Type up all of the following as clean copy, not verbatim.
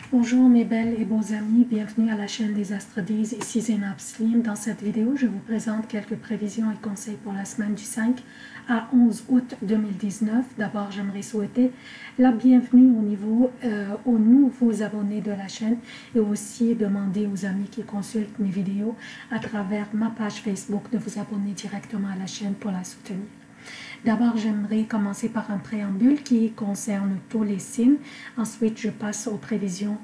Bonjour mes belles et beaux amis, bienvenue à la chaîne des Astrodies, ici Zénab Slim. Dans cette vidéo, je vous présente quelques prévisions et conseils pour la semaine du 5 à 11 août 2019. D'abord, j'aimerais souhaiter la bienvenue aux nouveaux abonnés de la chaîne et aussi demander aux amis qui consultent mes vidéos à travers ma page Facebook de vous abonner directement à la chaîne pour la soutenir. D'abord, j'aimerais commencer par un préambule qui concerne tous les signes. Ensuite, je passe aux prévisions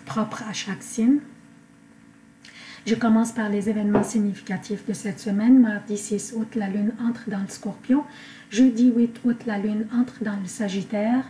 propres à chaque signe. Je commence par les événements significatifs de cette semaine. Mardi 6 août, la Lune entre dans le Scorpion. Jeudi 8 août, la Lune entre dans le Sagittaire.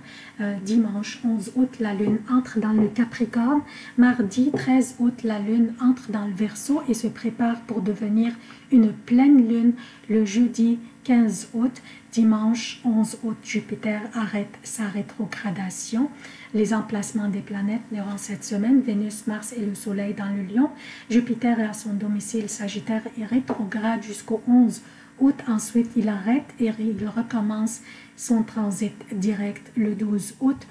Dimanche 11 août, la Lune entre dans le Capricorne. Mardi 13 août, la Lune entre dans le Verseau et se prépare pour devenir une pleine Lune le jeudi 15 août. Dimanche 11 août, Jupiter arrête sa rétrogradation. Les emplacements des planètes durant cette semaine, Vénus, Mars et le Soleil dans le Lion. Jupiter est à son domicile Sagittaire et rétrograde jusqu'au 11 août. Ensuite, il arrête et il recommence son transit direct le 12 août.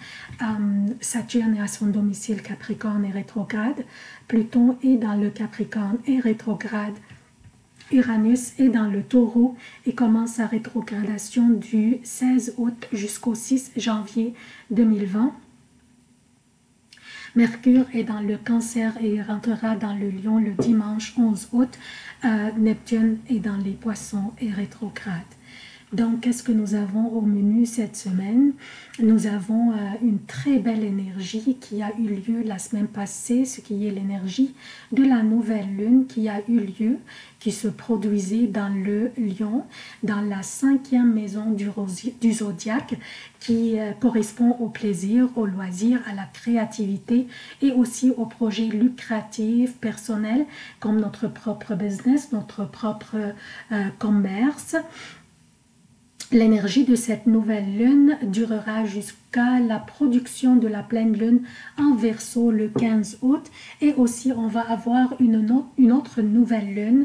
Saturne est à son domicile Capricorne et rétrograde. Pluton est dans le Capricorne et rétrograde. Uranus est dans le Taureau et commence sa rétrogradation du 16 août jusqu'au 6 janvier 2020. Mercure est dans le Cancer et rentrera dans le Lion le dimanche 11 août. Neptune est dans les Poissons et rétrograde. Donc, qu'est-ce que nous avons au menu cette semaine? Nous avons une très belle énergie qui a eu lieu la semaine passée, ce qui est l'énergie de la nouvelle lune qui a eu lieu, qui se produisait dans le Lion, dans la 5e maison du zodiaque, qui correspond au plaisir, au loisir, à la créativité et aussi aux projets lucratifs, personnels, comme notre propre business, notre propre commerce. L'énergie de cette nouvelle lune durera jusqu'à la production de la pleine lune en Verseau le 15 août et aussi on va avoir une autre nouvelle lune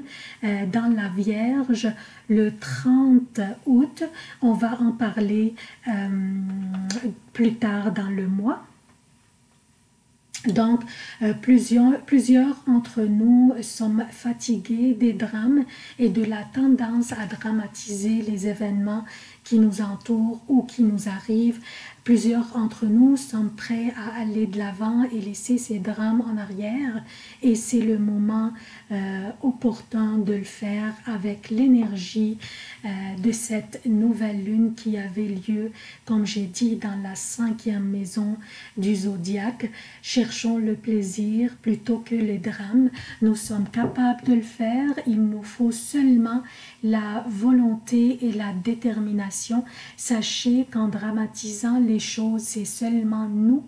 dans la Vierge le 30 août. On va en parler plus tard dans le mois. Donc, plusieurs entre nous sommes fatigués des drames et de la tendance à dramatiser les événements qui nous entourent ou qui nous arrivent. Plusieurs d'entre nous sommes prêts à aller de l'avant et laisser ces drames en arrière. Et c'est le moment opportun de le faire avec l'énergie de cette nouvelle lune qui avait lieu, comme j'ai dit, dans la 5e maison du zodiaque. Cherchons le plaisir plutôt que les drames. Nous sommes capables de le faire. Il nous faut seulement la volonté et la détermination. Sachez qu'en dramatisant les choses, c'est seulement nous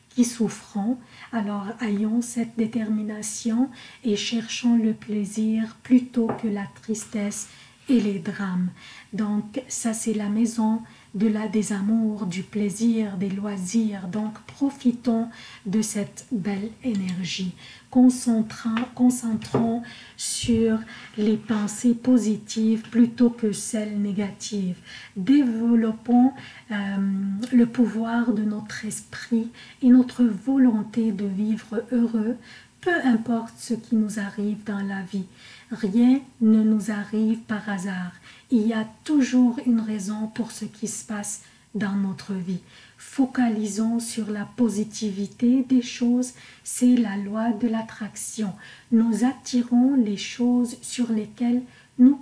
qui souffrons. Alors ayons cette détermination et cherchons le plaisir plutôt que la tristesse et les drames. Donc ça c'est la maison des amours, du plaisir, des loisirs. Donc profitons de cette belle énergie. Concentrons sur les pensées positives plutôt que celles négatives. Développons le pouvoir de notre esprit et notre volonté de vivre heureux, peu importe ce qui nous arrive dans la vie. Rien ne nous arrive par hasard. Il y a toujours une raison pour ce qui se passe dans notre vie. Focalisons sur la positivité des choses, c'est la loi de l'attraction. Nous attirons les choses sur lesquelles nous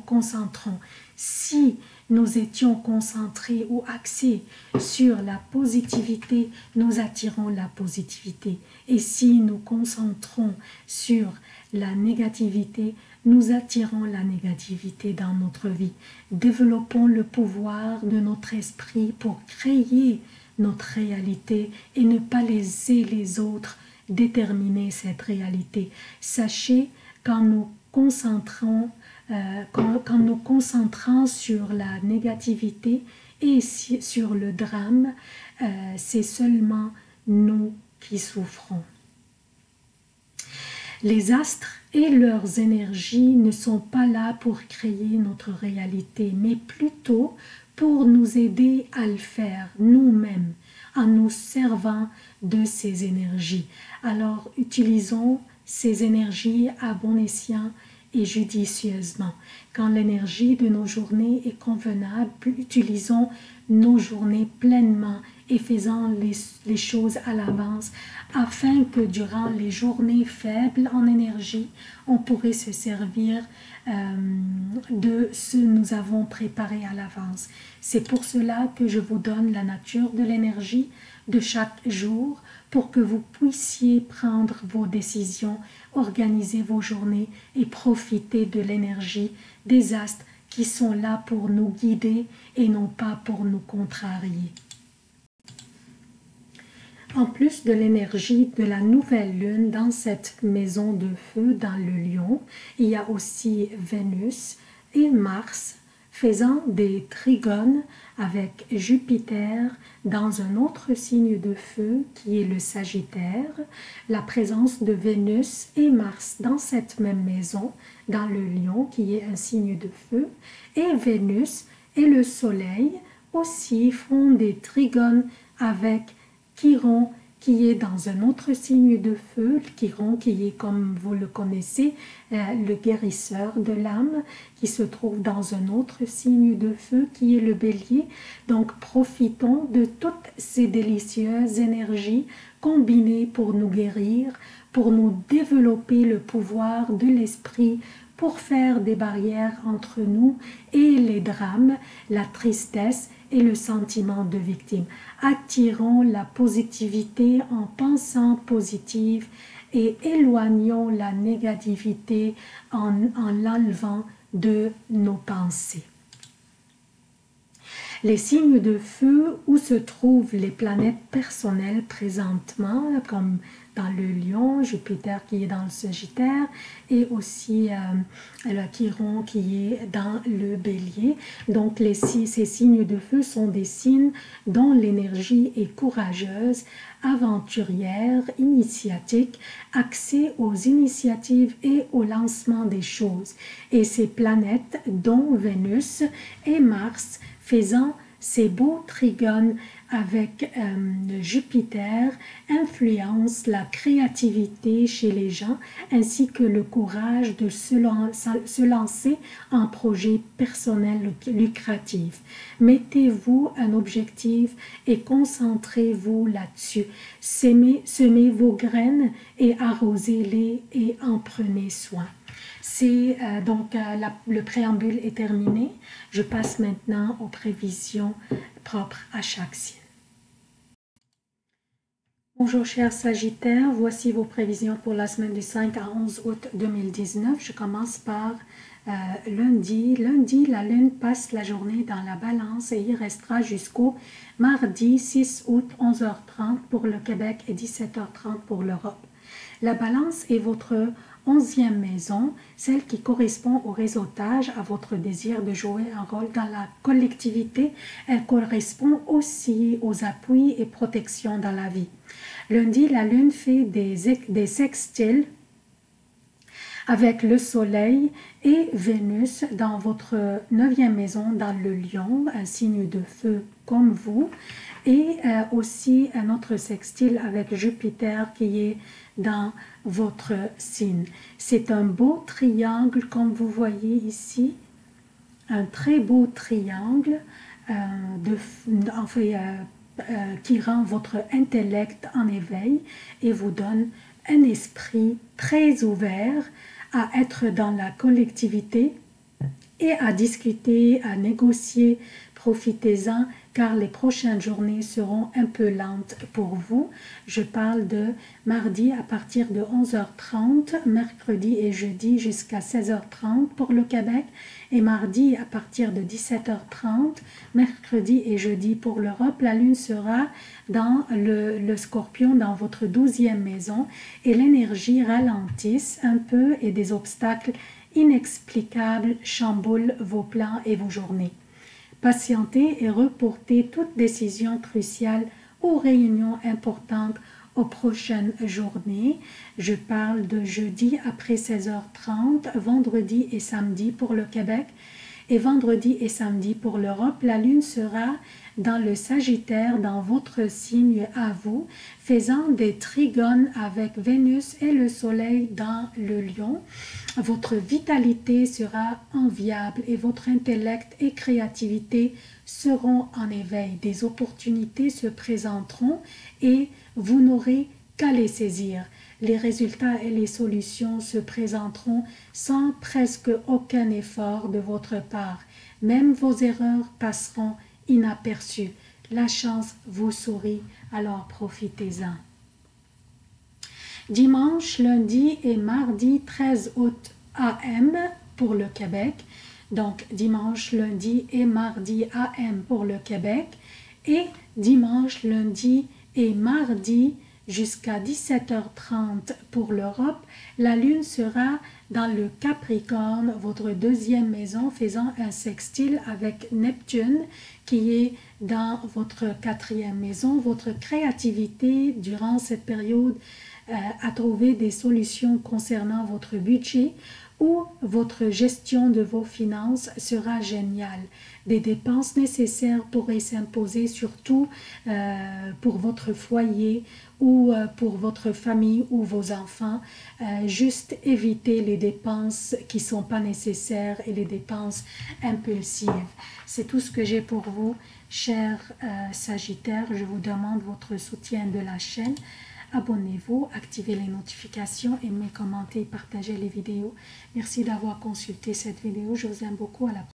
concentrons. Si nous étions concentrés ou axés sur la positivité, nous attirons la positivité. Et si nous concentrons sur la négativité, nous attirons la négativité dans notre vie. Développons le pouvoir de notre esprit pour créer notre réalité et ne pas laisser les autres déterminer cette réalité. Sachez qu'en nous concentrant sur la négativité et sur le drame, c'est seulement nous qui souffrons. Les astres et leurs énergies ne sont pas là pour créer notre réalité, mais plutôt pour nous aider à le faire nous-mêmes. en nous servant de ces énergies. Alors, utilisons ces énergies à bon escient et judicieusement. Quand l'énergie de nos journées est convenable, utilisons nos journées pleinement et faisant les choses à l'avance afin que durant les journées faibles en énergie, on pourrait se servir de ce que nous avons préparé à l'avance. C'est pour cela que je vous donne la nature de l'énergie de chaque jour pour que vous puissiez prendre vos décisions, organiser vos journées et profiter de l'énergie des astres qui sont là pour nous guider et non pas pour nous contrarier. En plus de l'énergie de la nouvelle lune dans cette maison de feu dans le lion, il y a aussi Vénus et Mars faisant des trigones avec Jupiter dans un autre signe de feu qui est le Sagittaire. La présence de Vénus et Mars dans cette même maison, dans le lion qui est un signe de feu, et Vénus et le Soleil aussi font des trigones avec Chiron qui est dans un autre signe de feu, Chiron qui est, comme vous le connaissez, le guérisseur de l'âme, qui se trouve dans un autre signe de feu qui est le Bélier. Donc profitons de toutes ces délicieuses énergies combinées pour nous guérir, pour nous développer le pouvoir de l'esprit, pour faire des barrières entre nous et les drames, la tristesse et le sentiment de victime. Attirons la positivité en pensant positive et éloignons la négativité en l'enlevant de nos pensées. Les signes de feu où se trouvent les planètes personnelles présentement, comme dans le lion, Jupiter qui est dans le Sagittaire et aussi le Chiron qui est dans le Bélier. Donc ces signes de feu sont des signes dont l'énergie est courageuse, aventurière, initiatique, axée aux initiatives et au lancement des choses. Et ces planètes, dont Vénus et Mars, faisant ces beaux trigones avec Jupiter, influencent la créativité chez les gens ainsi que le courage de se lancer en projet personnel lucratif. Mettez-vous un objectif et concentrez-vous là-dessus. Semez vos graines et arrosez-les et en prenez soin. Le préambule est terminé. Je passe maintenant aux prévisions propres à chaque signe. Bonjour chers Sagittaires, voici vos prévisions pour la semaine du 5 à 11 août 2019. Je commence par lundi. Lundi, la lune passe la journée dans la balance et y restera jusqu'au mardi 6 août 11h30 pour le Québec et 17h30 pour l'Europe. La balance est votre 11e maison, celle qui correspond au réseautage, à votre désir de jouer un rôle dans la collectivité. Elle correspond aussi aux appuis et protections dans la vie. Lundi, la lune fait des sextiles avec le soleil et Vénus dans votre 9e maison dans le lion, un signe de feu comme vous, et aussi un autre sextile avec Jupiter qui est dans votre signe. C'est un beau triangle comme vous voyez ici, un très beau triangle qui rend votre intellect en éveil et vous donne un esprit très ouvert à être dans la collectivité et à discuter, à négocier. Profitez-en car les prochaines journées seront un peu lentes pour vous. Je parle de mardi à partir de 11h30, mercredi et jeudi jusqu'à 16h30 pour le Québec et mardi à partir de 17h30, mercredi et jeudi pour l'Europe. La lune sera dans le Scorpion dans votre 12e maison et l'énergie ralentisse un peu et des obstacles inexplicables chamboulent vos plans et vos journées. Patientez et reportez toute décision cruciale ou réunion importante aux prochaines journées. Je parle de jeudi après 16h30, vendredi et samedi pour le Québec et vendredi et samedi pour l'Europe. La lune sera dans le Sagittaire, dans votre signe à vous, faisant des trigones avec Vénus et le Soleil dans le Lion. Votre vitalité sera enviable et votre intellect et créativité seront en éveil. Des opportunités se présenteront et vous n'aurez qu'à les saisir. Les résultats et les solutions se présenteront sans presque aucun effort de votre part. Même vos erreurs passeront inaperçues. La chance vous sourit, alors profitez-en. Dimanche, lundi et mardi 13 août AM pour le Québec. Donc dimanche, lundi et mardi AM pour le Québec. Et dimanche, lundi et mardi jusqu'à 17h30 pour l'Europe. La lune sera dans le Capricorne, votre deuxième maison, faisant un sextile avec Neptune qui est dans votre quatrième maison. Votre créativité durant cette période à trouver des solutions concernant votre budget ou votre gestion de vos finances sera géniale. Des dépenses nécessaires pourraient s'imposer surtout pour votre foyer ou pour votre famille ou vos enfants. Juste éviter les dépenses qui ne sont pas nécessaires et les dépenses impulsives. C'est tout ce que j'ai pour vous, chers Sagittaires. Je vous demande votre soutien de la chaîne. Abonnez-vous, activez les notifications, aimez, commentez, partagez les vidéos. Merci d'avoir consulté cette vidéo. Je vous aime beaucoup. À la prochaine.